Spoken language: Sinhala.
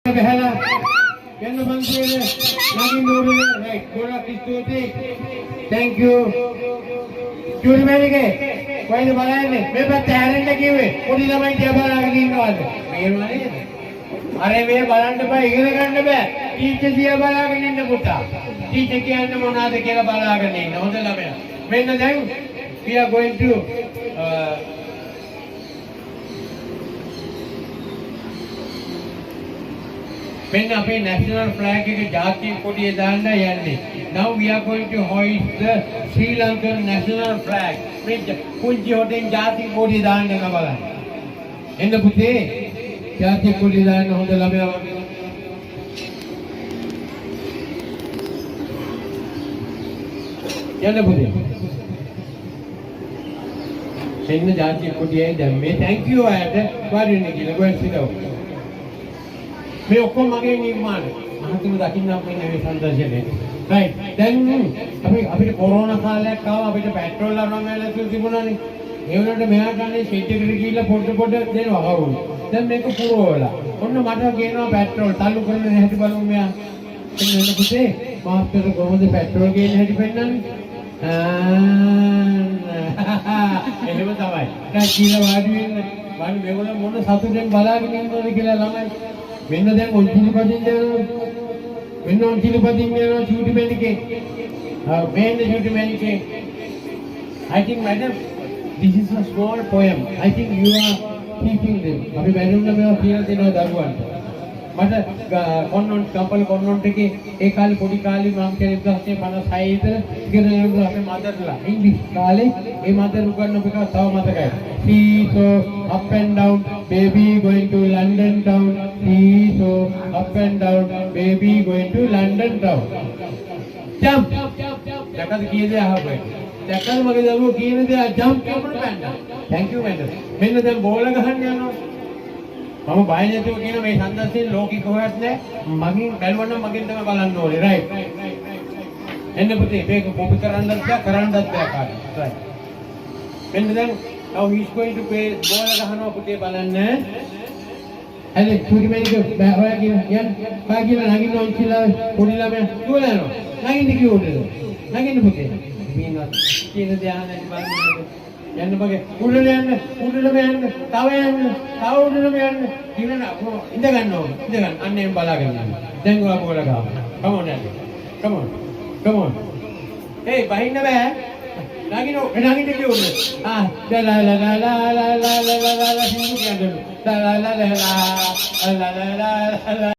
Behala, yan na bang sila? Naging nuro na, right? Gora Kristuti. Thank you. Churi मैंने के कोई ने बनाया नहीं मेरे पास टैलेंट लगी हुई पूरी ना मैं क्या बना के नहीं निकाल मेरे वाले अरे मेरे बनाने पे इगले करने पे टीचर दिया बना के नहीं पुट्टा टीचर के अंदर मना दे क्या बना के नहीं ना होता लगे मैं ना जाऊँ we are going to when අපේ national flag එක ජාතික කොටිය දාන්න යන්නේ. Now we are going to hoist the Sri Lankan national flag. මේ කුංචි හොටෙන් ජාතික කොටිය දාන්න යන බලන්න. එන්න පුතේ ජාතික කොටිය දාන්න හොඳ ළමයා වගේ. යන්න පුතේ. එන්න ජාතික කොටියයි දැම්මේ. Thank you අයට වරින්න කියලා go and sit down. मैं ඔක්කොම මගේ නිර්මාණ මහතුරු දකින්න අපේ මේ සංදර්ශනයේ right දැන් අපිට කොරෝනා කාලයක් ආවා අපිට පෙට්‍රෝල් අරන් යන්න තිබුණානේ ඒ වුණාට මෙහාට අනේ ෂෙඩ් එකට ගිහිල්ලා පොඩ දෙනවා කවුරු දැන් මේක පුරවලා ඔන්න මට කියනවා පෙට්‍රෝල් තල්ලු කරන හැටි බලමු මෙයා එන්න පුතේ මාස්ටර් කොහොමද පෙට්‍රෝල් ගේන හැටි පෙන්නන්නේ එහෙම තමයි දැන් කියලා වාඩි වෙන්න මේගොල්ලෝ මොන සතුටෙන් බලාගෙන ඉන්නවද කියලා ළමයි මෙන්න දැන් ඔන්චිලි පදින්න යනවා මෙන්න ඔන්චිලි පදින්න යනවා චූටි මැනිකේ මෙන්න චූටි මැනිකේ I think madam this is a small poem I think you are teaching them අපි බැලුන්න මේවා කියලා දෙනවා දරුවන්ට මට කොන්නොන්ට් කම්පල කොන්නොන්ට් එකේ ඒ කාලේ පොඩි කාලේ මම කියන්නේ 1956 ඉගෙන ගන්න අපේ මදර්ලා ඉංග්‍රීසි කාලේ ඒ මදර් උගන්වපු එක තව මතකයි see so up and down baby going to London town see so up and down baby going to London town jump දැකද කීයද අහපේ දැකද මගේ දරුවෝ කියන දේ jump කරන්න බෑ thank you madam මෙන්න දැන් බෝල ගහන්න යනවා මම බය නැතුව කියන මේ සංදර්ශනයේ ලෝකෙ කොහෙවත් නැහැ මගෙන් බැලුවනම් මගෙන් තමයි බලන්න ඕනේ right එන්න පුතේ මේක කොපි කරන්නත් බෑ කරන්නත් බෑ කාටවත් right මෙන්න දැන් now he is going to play බෝල ගහනවා පුතේ බලන්න හරි චූටි මේක ඔයා කියන නගින්න ඕන කියලා පොඩි ළමයා දුවලා යනවා නගින්න කිව්වද නගින්න පුතේ මේවත් කියන දේ අහන්න බලන්න යන්න මගේ උඩට යන්න තව යන්න තව උඩටම යන්න ඉන්න ඉඳ ගන්න ඕන ඉඳ ගන්න අන්න එම් බලාගෙන යන්න දැන් ඔයා බෝල ගහන්න come on daddy come on hey බහින්න බෑ නගින්න කිව්වද ලා ලා ලා ලා ලා ලා ලා ලා ලා ලා ලා ලා ලා ලා ලා ලා ලා ලා